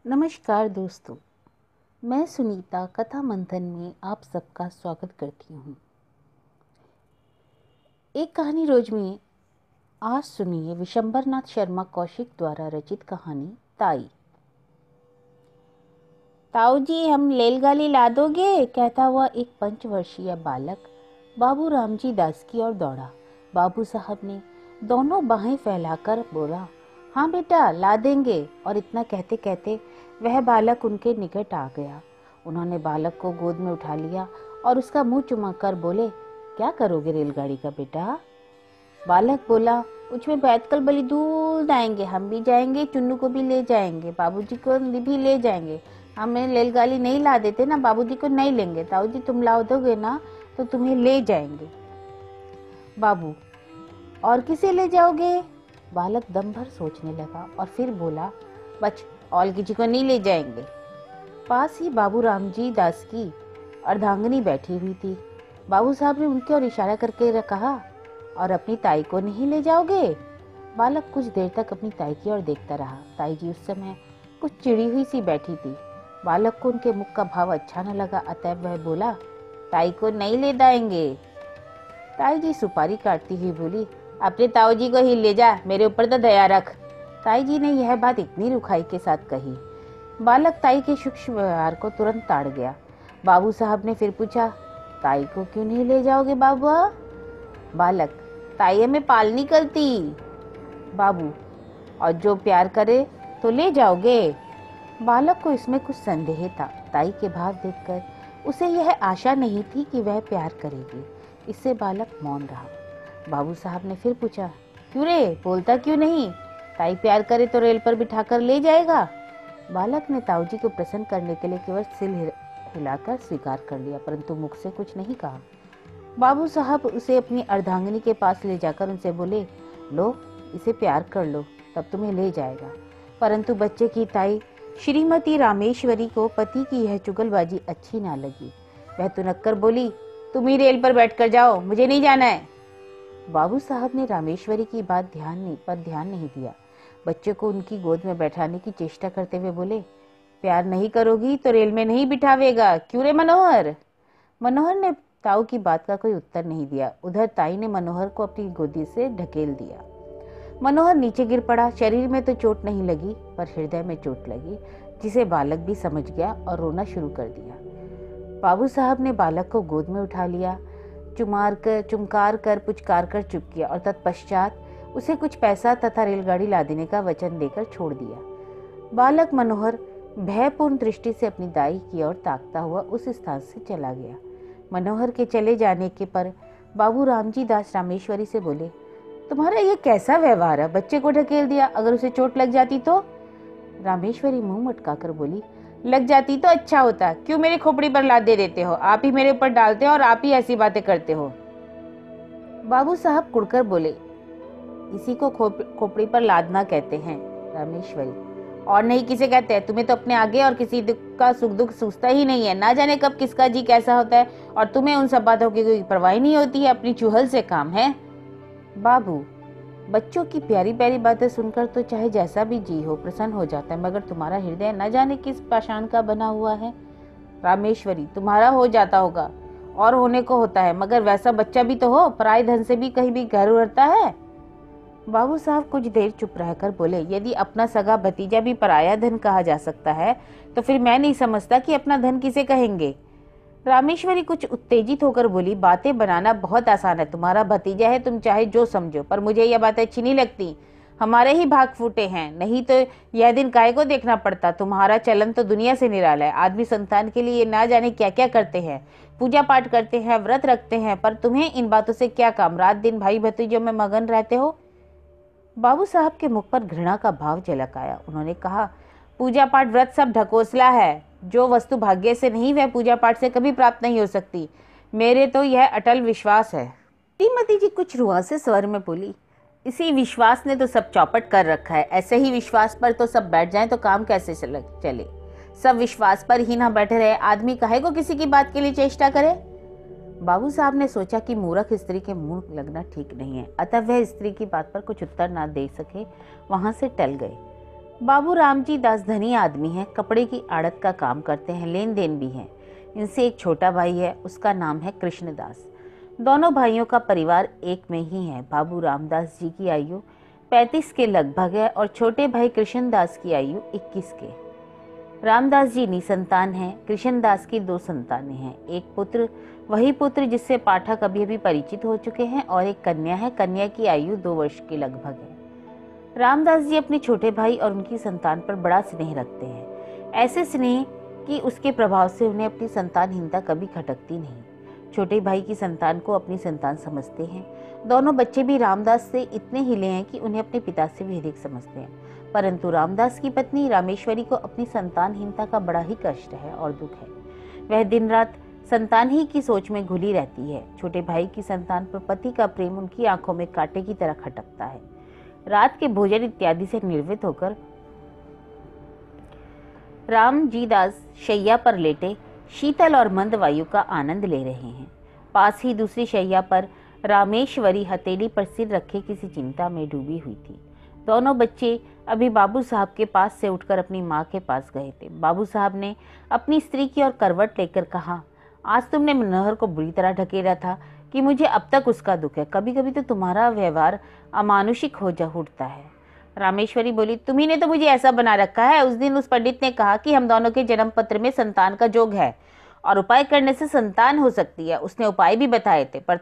नमस्कार दोस्तों, मैं सुनीता कथा मंथन में आप सबका स्वागत करती हूँ। एक कहानी रोज में आज सुनिए विशंबरनाथ शर्मा कौशिक द्वारा रचित कहानी ताई। ताऊ जी, हम रेलगाड़ी ला दोगे? कहता हुआ एक 5 वर्षीय बालक बाबू रामजी दास की ओर दौड़ा। बाबू साहब ने दोनों बाहें फैलाकर बोला, हाँ बेटा ला देंगे। और इतना कहते कहते वह बालक उनके निकट आ गया। उन्होंने बालक को गोद में उठा लिया और उसका मुंह चुमाकर बोले, क्या करोगे रेलगाड़ी का बेटा? बालक बोला, उसमें बैठकर बड़ी दूर जाएंगे, हम भी जाएंगे, चुन्नू को भी ले जाएंगे, बाबूजी को भी ले जाएंगे। हमें रेलगाड़ी नहीं ला देते ना, बाबूजी को नहीं लेंगे। ताऊ जी तुम ला दोगे ना तो तुम्हें ले जाएंगे। बाबू, और किसे ले जाओगे? बालक दम भर सोचने लगा और फिर बोला, बच और किसी को नहीं ले जाएंगे। पास ही बाबू रामजी दास की अर्धांगिनी बैठी हुई थी। बाबू साहब ने उनकी ओर इशारा करके कहा, और अपनी ताई को नहीं ले जाओगे? बालक कुछ देर तक अपनी ताई की ओर देखता रहा। ताई जी उस समय कुछ चिड़ी हुई सी बैठी थी। बालक को उनके मुख का भाव अच्छा न लगा, अतः वह बोला, ताई को नहीं ले जाएंगे। ताई जी सुपारी काटती हुई बोली, अपने ताऊ जी को ही ले जा, मेरे ऊपर तो दया रख। ताई जी ने यह बात इतनी रुखाई के साथ कही, बालक ताई के सूक्ष्म व्यवहार को तुरंत ताड़ गया। बाबू साहब ने फिर पूछा, ताई को क्यों नहीं ले जाओगे बाबा? बालक, ताई हमें पाल नहीं करती। बाबू, और जो प्यार करे तो ले जाओगे? बालक को इसमें कुछ संदेह था। ताई के भाव देखकर उसे यह आशा नहीं थी कि वह प्यार करेगी। इससे बालक मौन रहा। बाबू साहब ने फिर पूछा, क्यों रे, बोलता क्यों नहीं? ताई प्यार करे तो रेल पर बिठाकर ले जाएगा। बालक ने ताऊ जी को प्रसन्न करने के लिए केवल सिर हिलाकर स्वीकार कर लिया, परंतु मुख से कुछ नहीं कहा। बाबू साहब उसे अपनी अर्धांगिनी के पास ले जाकर उनसे बोले, लो इसे प्यार कर लो, तब तुम्हें ले जाएगा। परंतु बच्चे की ताई श्रीमती रामेश्वरी को पति की यह चुगलबाजी अच्छी ना लगी। वह तुनक्कर बोली, तुम ही रेल पर बैठकर जाओ, मुझे नहीं जाना है। बाबू साहब ने रामेश्वरी की बात ध्यान नहीं दिया। बच्चे को उनकी गोद में बैठाने की चेष्टा करते हुए बोले, प्यार नहीं करोगी तो रेल में नहीं बिठावेगा, क्यों रे मनोहर? मनोहर ने ताऊ की बात का कोई उत्तर नहीं दिया। उधर ताई ने मनोहर को अपनी गोदी से ढकेल दिया। मनोहर नीचे गिर पड़ा। शरीर में तो चोट नहीं लगी, पर हृदय में चोट लगी, जिसे बालक भी समझ गया और रोना शुरू कर दिया। बाबू साहब ने बालक को गोद में उठा लिया, चुमकार कर पुचकार कर चुप किया और तत्पश्चात उसे कुछ पैसा तथा रेलगाड़ी ला देने का वचन देकर छोड़ दिया। बालक मनोहर भयपूर्ण दृष्टि से अपनी दाई की ओर ताकता हुआ उस स्थान से चला गया। मनोहर के चले जाने के पर बाबू रामजी दास रामेश्वरी से बोले, तुम्हारा ये कैसा व्यवहार है? बच्चे को ढकेल दिया, अगर उसे चोट लग जाती तो? रामेश्वरी मुंह मटकाकर बोली, लग जाती तो अच्छा होता, क्यों मेरी खोपड़ी पर लाद दे देते हो? आप ही मेरे ऊपर डालते हो और आप ही ऐसी बातें करते हो। बाबू साहब कुड़कर बोले, इसी को खोपड़ी पर लादना कहते हैं रामेश्वरी, और नहीं किसे कहते हैं? तुम्हें तो अपने आगे और किसी का सुख दुख सूझता ही नहीं है। ना जाने कब किसका जी कैसा होता है और तुम्हें उन सब बातों की कोई परवाह नहीं होती है। अपनी चूहल से काम है। बाबू, बच्चों की प्यारी प्यारी बातें सुनकर तो चाहे जैसा भी जी हो प्रसन्न हो जाता है, मगर तुम्हारा हृदय न जाने किस पाषाण का बना हुआ है। रामेश्वरी, तुम्हारा हो जाता होगा और होने को होता है, मगर वैसा बच्चा भी तो हो, पराये धन से भी कहीं भी घर उड़ता है। बाबू साहब कुछ देर चुप रहकर बोले, यदि अपना सगा भतीजा भी पराया धन कहा जा सकता है तो फिर मैं नहीं समझता कि अपना धन किसे कहेंगे। रामेश्वरी कुछ उत्तेजित होकर बोली, बातें बनाना बहुत आसान है, तुम्हारा भतीजा है, तुम चाहे जो समझो, पर मुझे यह बातें अच्छी नहीं लगती। हमारे ही भाग फूटे हैं, नहीं तो यह दिन काहे को देखना पड़ता। तुम्हारा चलन तो दुनिया से निराला है। आदमी संतान के लिए ना जाने क्या क्या करते हैं, पूजा पाठ करते हैं, व्रत रखते हैं, पर तुम्हें इन बातों से क्या काम? रात दिन भाई भतीजों में मगन रहते हो। बाबू साहब के मुख पर घृणा का भाव झलक आया। उन्होंने कहा, पूजा पाठ व्रत सब ढकोसला है। जो वस्तु भाग्य से नहीं वह पूजा पाठ से कभी प्राप्त नहीं हो सकती। मेरे तो यह अटल विश्वास है। श्रीमती जी कुछ रुआंसे स्वर में बोली, इसी विश्वास ने तो सब चौपट कर रखा है। ऐसे ही विश्वास पर तो सब बैठ जाएं तो काम कैसे चले? सब विश्वास पर ही ना बैठे रहे, आदमी काहे को किसी की बात के लिए चेष्टा करे। बाबू साहब ने सोचा कि मूर्ख स्त्री के मुंह लगना ठीक नहीं है, अतः वह स्त्री की बात पर कुछ उत्तर ना दे सके, वहां से टल गए। बाबू रामजी दास धनी आदमी हैं, कपड़े की आड़त का काम करते हैं, लेन देन भी है। इनसे एक छोटा भाई है, उसका नाम है कृष्णदास। दोनों भाइयों का परिवार एक में ही है। बाबू रामदास जी की आयु 35 के लगभग है और छोटे भाई कृष्णदास की आयु 21 के। रामदास जी निसंतान हैं। कृष्णदास की 2 संतानें हैं, एक पुत्र, वही पुत्र जिससे पाठक अभी अभी परिचित हो चुके हैं, और एक कन्या है। कन्या की आयु 2 वर्ष के लगभग है। रामदास जी अपने छोटे भाई और उनकी संतान पर बड़ा स्नेह रखते हैं, ऐसे स्नेह कि उसके प्रभाव से उन्हें अपनी संतानहीनता कभी खटकती नहीं। छोटे भाई की संतान को अपनी संतान समझते हैं। दोनों बच्चे भी रामदास से इतने हिले हैं कि उन्हें अपने पिता से भी अधिक समझते हैं, परंतु रामदास की पत्नी रामेश्वरी को अपनी संतानहीनता का बड़ा ही कष्ट है और दुख है। वह दिन रात संतान ही की सोच में घुली रहती है। छोटे भाई की संतान पर पति का प्रेम उनकी आंखों में कांटे की तरह खटकता है। रात के भोजन इत्यादि से निर्वृत्त होकर रामजी दास शैया पर लेटे शीतल और मंद वायु का आनंद ले रहे हैं। पास ही दूसरी शैया पर रामेश्वरी हथेली पर सिर रखे किसी चिंता में डूबी हुई थी। दोनों बच्चे अभी बाबू साहब के पास से उठकर अपनी माँ के पास गए थे। बाबू साहब ने अपनी स्त्री की ओर करवट लेकर कहा, आज तुमने मनोहर को बुरी तरह ढकेला था कि मुझे अब तक उसका दुख है। कभी कभी तो तुम्हारा व्यवहार अमानुषिक हो जा उठता है। रामेश्वरी बोली, तुम्ही ने तो मुझे ऐसा बना रखा है। उस दिन उस पंडित ने कहा कि हम दोनों के जन्म पत्र में संतान का योग है और उपाय करने से संतान हो सकती है। उसने उपाय भी बताए थे, पर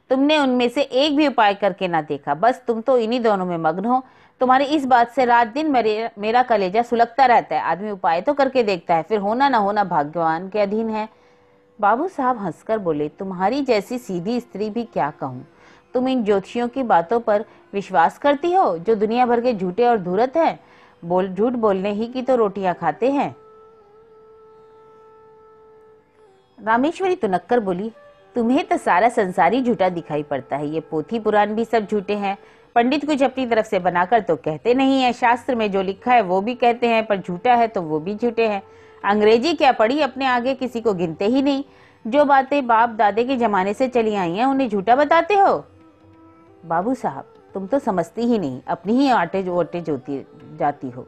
तुमने उनमें से एक भी उपाय करके ना देखा। बस तुम तो इन्हीं दोनों में मग्न हो। तुम्हारी इस बात से रात दिन मेरा कलेजा सुलगता रहता है। आदमी उपाय तो करके देखता है, फिर होना ना होना भाग्यवान के अधीन है। बाबू साहब हंसकर बोले, तुम्हारी जैसी सीधी स्त्री भी क्या कहूँ। तुम इन ज्योतिषियों की बातों पर विश्वास करती हो जो दुनिया भर के झूठे और धूर्त हैं। झूठ बोलने ही की तो रोटियां खाते हैं। रामेश्वरी तुनक्कर बोली, तुम्हें तो सारा संसार ही झूठा दिखाई पड़ता है। ये पोथी पुराण भी सब झूठे हैं। पंडित कुछ अपनी तरफ से बनाकर तो कहते नहीं है। शास्त्र में जो लिखा है वो भी कहते हैं, पर झूठा है तो वो भी झूठे हैं। अंग्रेजी क्या पढ़ी, अपने आगे किसी को गिनते ही नहीं। जो बातें बाप दादे के जमाने से चली आई हैं उन्हें झूठा बताते हो। बाबू साहब, तुम तो समझती ही नहीं, अपनी ही आटे वोटे जोती जाती हो।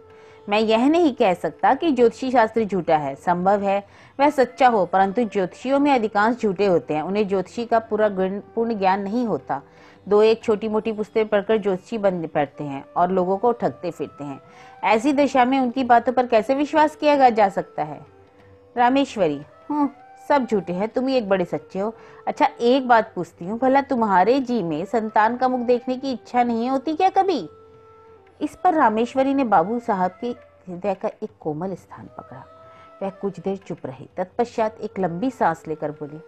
मैं यह नहीं कह सकता कि ज्योतिषी शास्त्र झूठा है। संभव है वह सच्चा हो, परंतु ज्योतिषियों में अधिकांश झूठे होते हैं। उन्हें ज्योतिषी का पूर्ण ज्ञान नहीं होता। 2-1 छोटी मोटी पुस्तकें पढ़कर ज्योतिषी बन पड़ते हैं और लोगों को ठगते फिरते हैं। ऐसी दशा में उनकी बातों पर कैसे विश्वास किया जा सकता है। रामेश्वरी, सब झूठे हैं, तुम ही एक बड़े सच्चे हो। अच्छा, एक बात पूछती हूँ, भला तुम्हारे जी में संतान का मुख देखने की इच्छा नहीं होती क्या कभी। इस पर रामेश्वरी ने बाबू साहब के हृदय का एक कोमल स्थान पकड़ा। वह कुछ देर चुप रही, तत्पश्चात एक लंबी सांस लेकर बोली,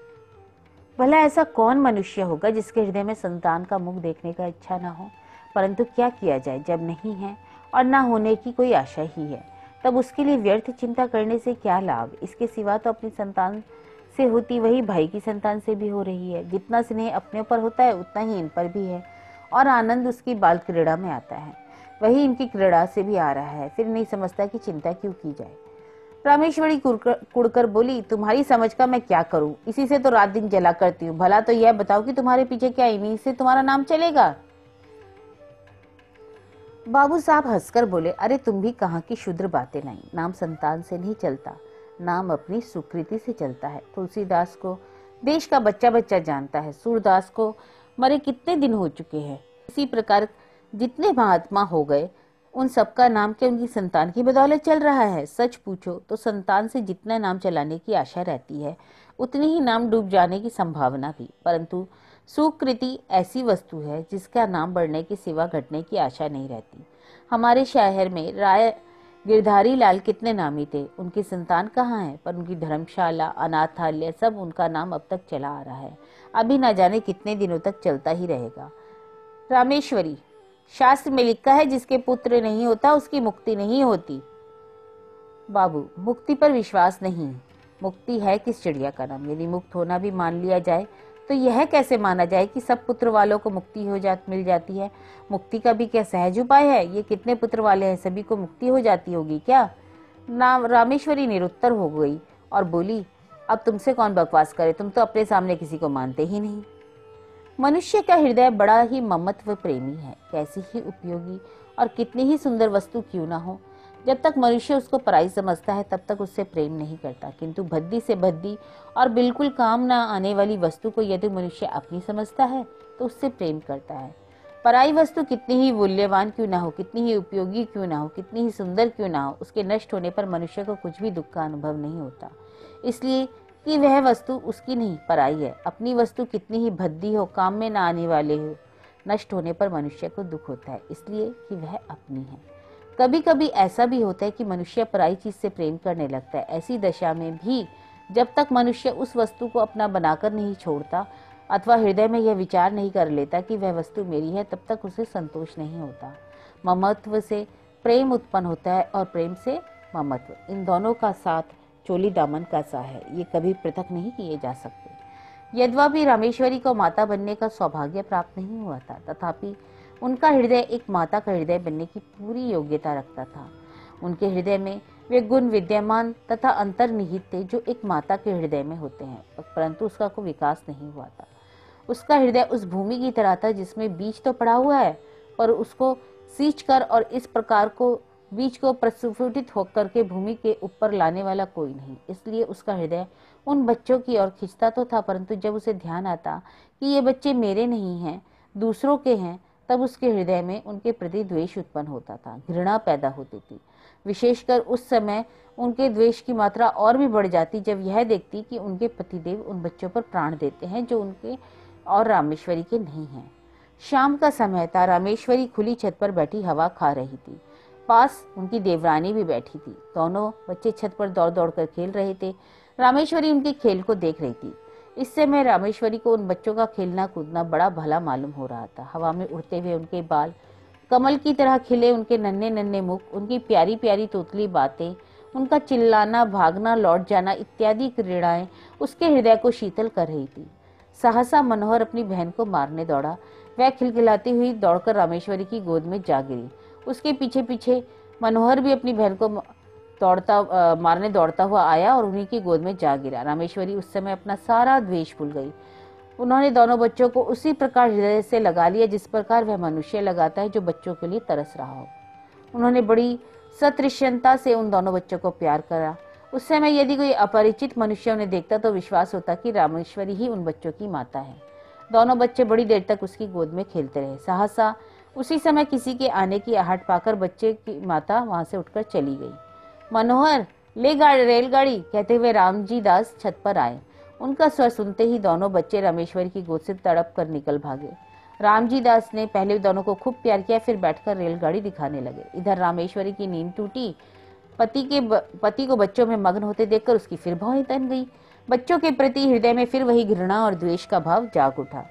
भला ऐसा कौन मनुष्य होगा जिसके हृदय में संतान का मुख देखने का इच्छा ना हो। परंतु क्या किया जाए, जब नहीं है और ना होने की कोई आशा ही है, तब उसके लिए व्यर्थ चिंता करने से क्या लाभ। इसके सिवा तो अपनी संतान से होती वही भाई की संतान से भी हो रही है। जितना स्नेह अपने पर होता है उतना ही इन पर भी है, और आनंद उसकी बाल क्रीड़ा में आता है, वही इनकी क्रीड़ा से भी आ रहा है। फिर नहीं समझता कि चिंता क्यों की जाए। रामेश्वरी कुड़कर बोली, तुम्हारी समझ का मैं क्या करूं, इसी से तो रात दिन जला करती हूँ। भला तो यह बताओ कि तुम्हारे पीछे क्या इन्हीं से तुम्हारा नाम चलेगा। बाबू साहब हंसकर बोले, अरे तुम भी कहाँ की शुद्र बातें लाई। नाम संतान से नहीं चलता, नाम अपनी सुकृति से चलता है। तुलसीदास को देश का बच्चा बच्चा जानता है। सूरदास को मरे कितने दिन हो चुके हैं। इसी प्रकार जितने महात्मा हो गए उन सबका नाम के उनकी संतान की बदौलत चल रहा है। सच पूछो तो संतान से जितना नाम चलाने की आशा रहती है उतनी ही नाम डूब जाने की संभावना भी। परंतु सुकृति ऐसी वस्तु है जिसका नाम बढ़ने के सिवा घटने की आशा नहीं रहती। हमारे शहर में राय गिरधारी लाल कितने नामी थे, उनकी संतान कहाँ है, पर उनकी धर्मशाला, अनाथालय सब उनका नाम अब तक चला आ रहा है। अभी ना जाने कितने दिनों तक चलता ही रहेगा। रामेश्वरी, शास्त्र में लिखा है जिसके पुत्र नहीं होता उसकी मुक्ति नहीं होती। बाबू, मुक्ति पर विश्वास नहीं। मुक्ति है किस चिड़िया का नाम। यदि मुक्त होना भी मान लिया जाए तो यह कैसे माना जाए कि सब पुत्र वालों को मुक्ति मिल जाती है। मुक्ति का भी क्या सहज उपाय है। ये कितने पुत्र वाले हैं, सभी को मुक्ति हो जाती होगी क्या। रामेश्वरी निरुत्तर हो गई और बोली, अब तुमसे कौन बकवास करे, तुम तो अपने सामने किसी को मानते ही नहीं। मनुष्य का हृदय बड़ा ही ममत्व प्रेमी है, कैसी ही उपयोगी और कितनी ही सुंदर वस्तु क्यों ना हो, जब तक मनुष्य उसको पराई समझता है तब तक उससे प्रेम नहीं करता। किंतु भद्दी से भद्दी और बिल्कुल काम ना आने वाली वस्तु को यदि मनुष्य अपनी समझता है तो उससे प्रेम करता है। पराई वस्तु कितनी ही मूल्यवान क्यों ना हो, कितनी ही उपयोगी क्यों ना हो, कितनी ही सुंदर क्यों ना हो, उसके नष्ट होने पर मनुष्य को कुछ भी दुख का अनुभव नहीं होता, इसलिए कि वह वस्तु उसकी नहीं, पराई है। अपनी वस्तु कितनी ही भद्दी हो, काम में ना आने वाले हो, नष्ट होने पर मनुष्य को दुख होता है, इसलिए कि वह अपनी है। कभी कभी ऐसा भी होता है कि मनुष्य पराई चीज से प्रेम करने लगता है। ऐसी दशा में भी जब तक मनुष्य उस वस्तु को अपना बनाकर नहीं छोड़ता अथवा हृदय में यह विचार नहीं कर लेता कि वह वस्तु मेरी है, तब तक उसे संतोष नहीं होता। ममत्व से प्रेम उत्पन्न होता है और प्रेम से ममत्व, इन दोनों का साथ चोली दामन का सा है, ये कभी पृथक नहीं किए जा सकते। यद्यपि रामेश्वरी को माता बनने का सौभाग्य प्राप्त नहीं हुआ था, तथापि उनका हृदय एक माता का हृदय बनने की पूरी योग्यता रखता था। उनके हृदय में वे गुण विद्यमान तथा अंतर्निहित थे जो एक माता के हृदय में होते हैं, परंतु उसका कोई विकास नहीं हुआ था। उसका हृदय उस भूमि की तरह था जिसमें बीज तो पड़ा हुआ है, पर उसको सींच कर और इस प्रकार को बीज को प्रस्फुटित होकर के भूमि के ऊपर लाने वाला कोई नहीं। इसलिए उसका हृदय उन बच्चों की ओर खिंचता तो था, परंतु जब उसे ध्यान आता कि ये बच्चे मेरे नहीं हैं, दूसरों के हैं, तब उसके हृदय में उनके प्रति द्वेष उत्पन्न होता था, घृणा पैदा होती थी। विशेषकर उस समय उनके द्वेष की मात्रा और भी बढ़ जाती जब यह देखती कि उनके पतिदेव उन बच्चों पर प्राण देते हैं जो उनके और रामेश्वरी के नहीं हैं। शाम का समय था। रामेश्वरी खुली छत पर बैठी हवा खा रही थी। पास उनकी देवरानी भी बैठी थी। दोनों बच्चे छत पर दौड़ दौड़ कर खेल रहे थे। रामेश्वरी उनके खेल को देख रही थी। इस समय रामेश्वरी को उन बच्चों का खेलना कूदना बड़ा भला मालूम हो रहा था। हवा में उड़ते हुए उनके बाल, कमल की तरह खिले उनके नन्हे नन्हे मुख, उनकी प्यारी प्यारी तोतली बातें, उनका चिल्लाना, भागना, लौट जाना इत्यादि क्रीड़ाएं उसके हृदय को शीतल कर रही थी। सहसा मनोहर अपनी बहन को मारने दौड़ा। वह खिलखिलाती हुई दौड़कर रामेश्वरी की गोद में जा गिरी। उसके पीछे पीछे मनोहर भी अपनी बहन को मारने दौड़ता हुआ आया और उन्हीं की गोद में जा गिरा। रामेश्वरी उस समय अपना सारा द्वेष भूल गई। उन्होंने दोनों बच्चों को उसी प्रकार हृदय से लगा लिया जिस प्रकार वह मनुष्य लगाता है जो बच्चों के लिए तरस रहा हो। उन्होंने बड़ी सतृष्णता से उन दोनों बच्चों को प्यार करा। उस समय यदि कोई अपरिचित मनुष्य उन्हें देखता तो विश्वास होता कि रामेश्वरी ही उन बच्चों की माता है। दोनों बच्चे बड़ी देर तक उसकी गोद में खेलते रहे। सहसा उसी समय किसी के आने की आहट पाकर बच्चे की माता वहां से उठकर चली गई। मनोहर, ले रेलगाड़ी, कहते हुए रामजी दास छत पर आए। उनका स्वर सुनते ही दोनों बच्चे रामेश्वरी की गोद से तड़प कर निकल भागे। रामजी दास ने पहले दोनों को खूब प्यार किया, फिर बैठकर रेलगाड़ी दिखाने लगे। इधर रामेश्वरी की नींद टूटी। पति को बच्चों में मग्न होते देखकर उसकी फिर भौहें तन गई। बच्चों के प्रति हृदय में फिर वही घृणा और द्वेष का भाव जाग उठा।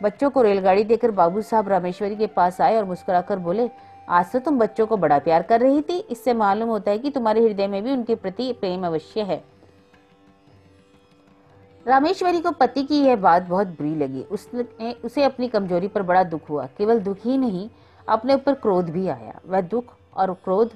बच्चों को रेलगाड़ी देकर बाबू साहब रामेश्वरी के पास आए और मुस्कुराकर बोले, आज तो तुम बच्चों को बड़ा प्यार कर रही थी। इससे मालूम होता है कि तुम्हारे हृदय में भी उनके प्रति प्रेम अवश्य है। रामेश्वरी को पति की यह बात बहुत बुरी लगी। उसे अपनी कमजोरी पर बड़ा दुख हुआ। केवल दुख ही नहीं, अपने ऊपर क्रोध भी आया। वह दुख और क्रोध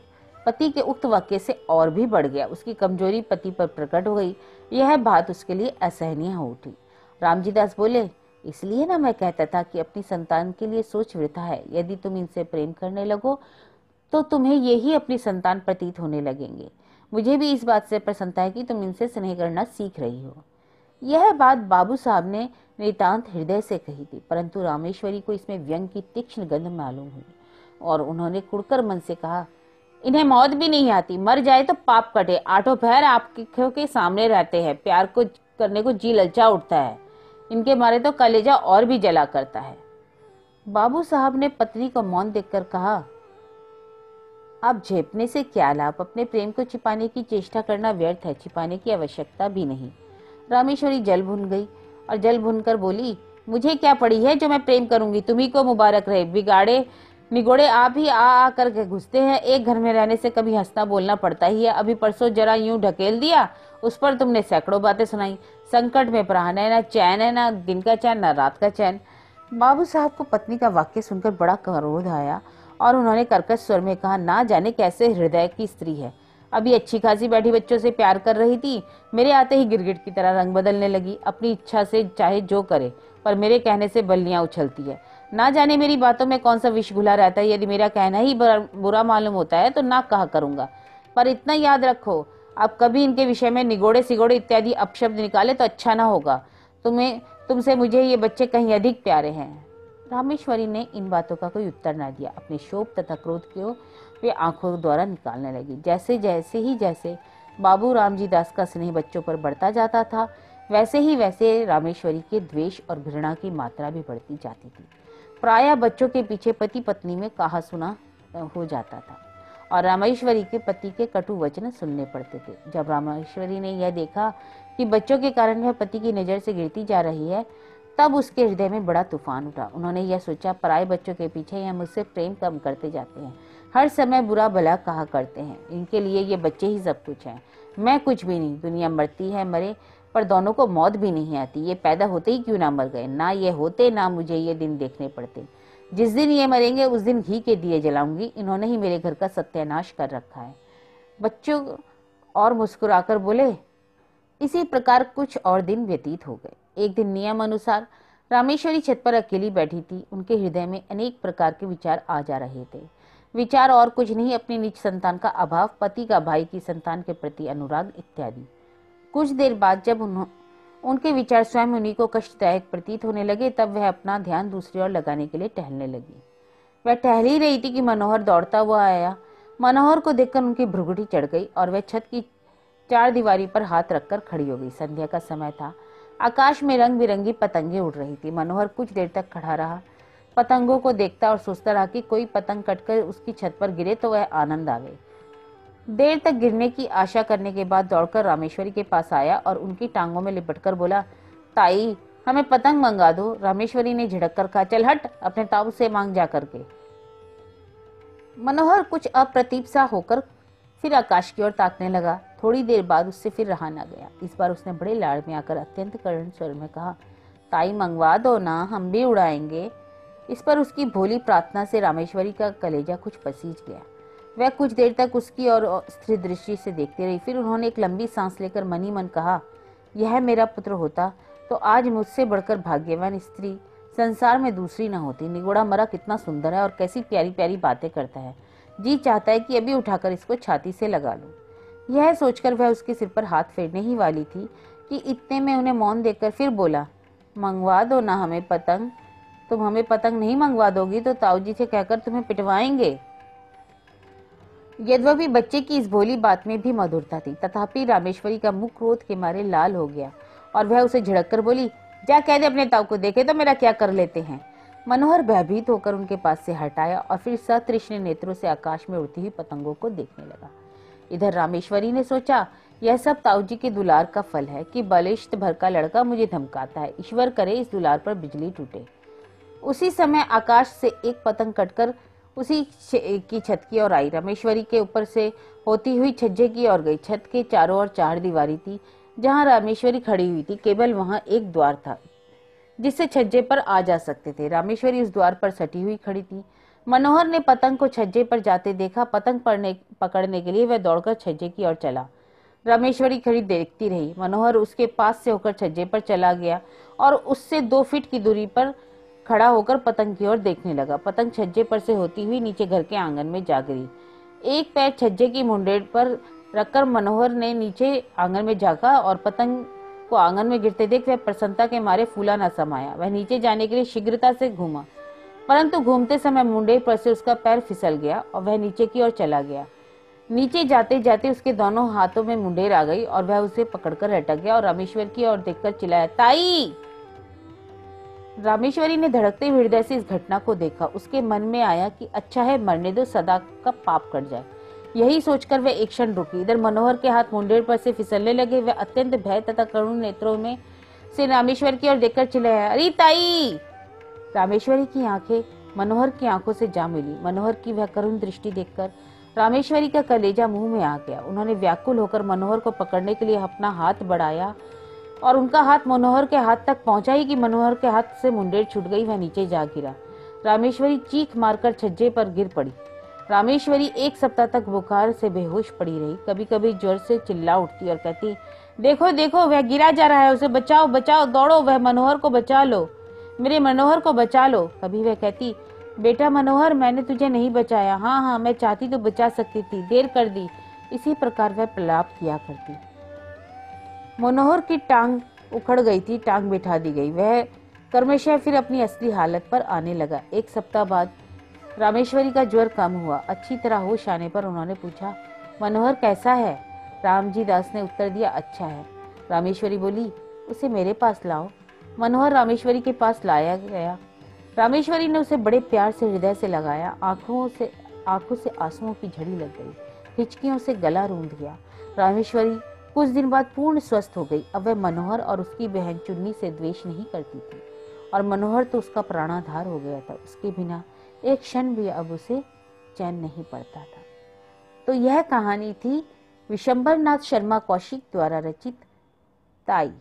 पति के उक्त वाक्य से और भी बढ़ गया। उसकी कमजोरी पति पर प्रकट हो गई। यह बात उसके लिए असहनीय हो उठी। रामजी दास बोले, इसलिए ना मैं कहता था कि अपनी संतान के लिए सोच वृथा है। यदि तुम इनसे प्रेम करने लगो तो तुम्हें यही अपनी संतान प्रतीत होने लगेंगे। मुझे भी इस बात से प्रसन्नता है कि तुम इनसे स्नेह करना सीख रही हो। यह बात बाबू साहब ने नितांत हृदय से कही थी, परंतु रामेश्वरी को इसमें व्यंग की तीक्ष्ण गंध मालूम हुई और उन्होंने कुड़कर मन से कहा, इन्हें मौत भी नहीं आती, मर जाए तो पाप कटे। आठों पहर आपके के सामने रहते हैं, प्यार को करने को जी ललचा उठता है। इनके मारे तो कलेजा और भी जला करता है। बाबू साहब ने पत्नी को मौन देखकर कहा, अब झेपने से क्या लाभ, अपने प्रेम को छिपाने की चेष्टा करना व्यर्थ है, छिपाने की आवश्यकता भी नहीं। रामेश्वरी जल भुन गई और जल भुनकर बोली, मुझे क्या पड़ी है जो मैं प्रेम करूंगी, तुम्ही को मुबारक रहे। बिगाड़े निगोड़े आप ही आ कर के घुसते हैं। एक घर में रहने से कभी हंसना बोलना पड़ता ही है। अभी परसों जरा यूं ढकेल दिया, उस पर तुमने सैकड़ों बातें सुनाई। संकट में प्राण है, ना चैन है, ना दिन का चैन, ना रात का चैन। बाबू साहब को पत्नी का वाक्य सुनकर बड़ा क्रोध आया और उन्होंने कर्कश स्वर में कहा, ना जाने कैसे हृदय की स्त्री है। अभी अच्छी खासी बैठी बच्चों से प्यार कर रही थी, मेरे आते ही गिरगिट की तरह रंग बदलने लगी। अपनी इच्छा से चाहे जो करे, पर मेरे कहने से बल्लियां उछलती है। ना जाने मेरी बातों में कौन सा विष घुला रहता है। यदि मेरा कहना ही बुरा मालूम होता है तो ना कहा करूंगा, पर इतना याद रखो, अब कभी इनके विषय में निगोड़े सिगोड़े इत्यादि अपशब्द निकाले तो अच्छा ना होगा। तुमसे मुझे ये बच्चे कहीं अधिक प्यारे हैं। रामेश्वरी ने इन बातों का कोई उत्तर ना दिया। अपने शोक तथा क्रोध को वे आंखों द्वारा निकालने लगी। जैसे बाबू रामजी दास का स्नेह बच्चों पर बढ़ता जाता था, वैसे रामेश्वरी के द्वेष और घृणा की मात्रा भी बढ़ती जाती थी। प्रायः बच्चों के पीछे पति पत्नी में कहा सुना हो जाता था और रामेश्वरी के पति के कटु वचन सुनने पड़ते थे। जब रामेश्वरी ने यह देखा कि बच्चों के कारण वह पति की नजर से गिरती जा रही है, तब उसके हृदय में बड़ा तूफान उठा। उन्होंने यह सोचा, पराये बच्चों के पीछे यह मुझसे प्रेम कम करते जाते हैं, हर समय बुरा भला कहा करते हैं, इनके लिए ये बच्चे ही सब कुछ हैं, मैं कुछ भी नहीं। दुनिया मरती है मरे, पर दोनों को मौत भी नहीं आती। ये पैदा होते ही क्यों ना मर गए, ना ये होते ना मुझे ये दिन देखने पड़ते। जिस दिन ये मरेंगे उस दिन घी के दिए जलाऊंगी। इन्होंने ही मेरे घर का सत्यानाश कर रखा है। बच्चों और मुस्कुराकर बोले। इसी प्रकार कुछ और दिन व्यतीत हो गए। एक दिन नियम अनुसार रामेश्वरी छत पर अकेली बैठी थी। उनके हृदय में अनेक प्रकार के विचार आ जा रहे थे। विचार और कुछ नहीं, अपनी निज संतान का अभाव, पति का भाई की संतान के प्रति अनुराग इत्यादि। कुछ देर बाद जब उनके विचार स्वयं उन्हीं को कष्टदायक प्रतीत होने लगे, तब वह अपना ध्यान दूसरी ओर लगाने के लिए टहलने लगी। वह टहल ही रही थी कि मनोहर दौड़ता हुआ आया। मनोहर को देखकर उनकी भ्रुकुटी चढ़ गई और वह छत की चार दीवारी पर हाथ रखकर खड़ी हो गई। संध्या का समय था। आकाश में रंग बिरंगी पतंगे उड़ रही थी। मनोहर कुछ देर तक खड़ा रहा, पतंगों को देखता और सोचता रहा कि कोई पतंग कटकर उसकी छत पर गिरे तो वह आनंद आवे। देर तक गिरने की आशा करने के बाद दौड़कर रामेश्वरी के पास आया और उनकी टांगों में लिपटकर बोला, ताई हमें पतंग मंगा दो। रामेश्वरी ने झिड़क कर कहा, चल हट, अपने ताऊ से मांग जा करके। मनोहर कुछ अप्रतीप सा होकर फिर आकाश की ओर ताकने लगा। थोड़ी देर बाद उससे फिर रहा न गया। इस बार उसने बड़े लाड़ में आकर अत्यंत करुण स्वर में कहा, ताई मंगवा दो ना, हम भी उड़ाएंगे। इस पर उसकी भोली प्रार्थना से रामेश्वरी का कलेजा कुछ पसीज गया। वह कुछ देर तक उसकी और स्थिर दृष्टि से देखती रही। फिर उन्होंने एक लंबी सांस लेकर मन ही मन कहा, यह मेरा पुत्र होता तो आज मुझसे बढ़कर भाग्यवान स्त्री संसार में दूसरी न होती। निगोड़ा मरा कितना सुंदर है और कैसी प्यारी प्यारी बातें करता है। जी चाहता है कि अभी उठाकर इसको छाती से लगा लूं। यह सोचकर वह उसके सिर पर हाथ फेरने ही वाली थी कि इतने में उन्हें मौन देखकर फिर बोला, मंगवा दो ना हमें पतंग। तुम हमें पतंग नहीं मंगवा दोगी तो ताऊ जी से कहकर तुम्हें पिटवाएंगे। यद्यपि बच्चे की इस भोली बात में भी मधुरता थी, तथापि रामेश्वरी का मुख क्रोध के मारे लाल हो गया और वह उसे झिड़ककर बोली, जा कह दे अपने ताऊ को, देखे तो मेरा क्या कर लेते हैं। मनोहर भयभीत होकर उनके पास से हटाया और फिर सतृष्ण नेत्रों से आकाश में उड़ती हुई पतंगों को देखने लगा। इधर रामेश्वरी ने सोचा, यह सब ताऊ जी के दुलार का फल है कि बलिष्ठ भर का लड़का मुझे धमकाता है। ईश्वर करे इस दुलार पर बिजली टूटे। उसी समय आकाश से एक पतंग कटकर उसी की छत की ओर आई। रामेश्वरी के ऊपर से होती हुई छज्जे की ओर गई। छत के चारों ओर चार दीवारी थी। जहां रामेश्वरी खड़ी हुई थी केवल वहां एक द्वार था जिससे छज्जे पर आ जा सकते थे। रामेश्वरी उस द्वार पर सटी हुई खड़ी थी। मनोहर ने पतंग को छज्जे पर जाते देखा। पतंग पकड़ने के लिए वह दौड़कर छज्जे की ओर चला। रामेश्वरी खड़ी देखती रही। मनोहर उसके पास से होकर छज्जे पर चला गया और उससे 2 फीट की दूरी पर खड़ा होकर पतंग की ओर देखने लगा। पतंग छज्जे पर से होती हुई नीचे घर के आंगन में जा गिरी। एक पैर छज्जे की मुंडेर पर रखकर मनोहर ने नीचे आंगन में झांका और पतंग को आंगन में गिरते देख वह प्रसन्नता के मारे फूला न समाया। वह नीचे जाने के लिए शीघ्रता से घूमा, परंतु घूमते समय मुंडेर पर से उसका पैर फिसल गया और वह नीचे की ओर चला गया। नीचे जाते जाते उसके दोनों हाथों में मुंडेर आ गई और वह उसे पकड़कर लटक गया और रामेश्वर की ओर देखकर चिल्लाया, ताई। रामेश्वरी ने धड़कते हृदय से इस घटना को देखा। उसके मन में आया कि अच्छा है, मरने दो, सदा का पाप कट जाए। यही सोचकर वह एक क्षण रुकी। इधर मनोहर के हाथ मुंडेर पर से फिसलने लगे। वह अत्यंत भय तथा करुण नेत्रों में से रामेश्वर की ओर देखकर चिल्लाया, अरे ताई। रामेश्वरी की आंखें मनोहर की आंखों से जा मिली। मनोहर की वह करुण दृष्टि देखकर रामेश्वरी का कलेजा मुंह में आ गया। उन्होंने व्याकुल होकर मनोहर को पकड़ने के लिए अपना हाथ बढ़ाया और उनका हाथ मनोहर के हाथ तक पहुंचा ही कि मनोहर के हाथ से मुंडेर छूट गई। वह नीचे जा गिरा। रामेश्वरी चीख मारकर छज्जे पर गिर पड़ी। रामेश्वरी 1 सप्ताह तक बुखार से बेहोश पड़ी रही। कभी कभी जोर से चिल्ला उठती और कहती, देखो देखो वह गिरा जा रहा है, उसे बचाओ बचाओ, दौड़ो, वह मनोहर को बचा लो। मेरे मनोहर को बचा लो। कभी वह कहती, बेटा मनोहर, मैंने तुझे नहीं बचाया। हाँ हाँ, मैं चाहती तो बचा सकती थी, देर कर दी। इसी प्रकार वह प्रलाप किया करती। मनोहर की टांग उखड़ गई थी, टांग बिठा दी गई। वह क्रमशः फिर अपनी असली हालत पर आने लगा। एक सप्ताह बाद रामेश्वरी का ज्वर कम हुआ। अच्छी तरह होश आने पर उन्होंने पूछा, मनोहर कैसा है? रामजी दास ने उत्तर दिया, अच्छा है। रामेश्वरी बोली, उसे मेरे पास लाओ। मनोहर रामेश्वरी के पास लाया गया। रामेश्वरी ने उसे बड़े प्यार से हृदय से लगाया। आंखों से आंसुओं की झड़ी लग गई। हिचकियों से गला रूंध गया। रामेश्वरी कुछ दिन बाद पूर्ण स्वस्थ हो गई। अब वह मनोहर और उसकी बहन चुन्नी से द्वेष नहीं करती थी, और मनोहर तो उसका प्राणाधार हो गया था। उसके बिना एक क्षण भी अब उसे चैन नहीं पड़ता था। तो यह कहानी थी विशंबरनाथ शर्मा कौशिक द्वारा रचित ताई।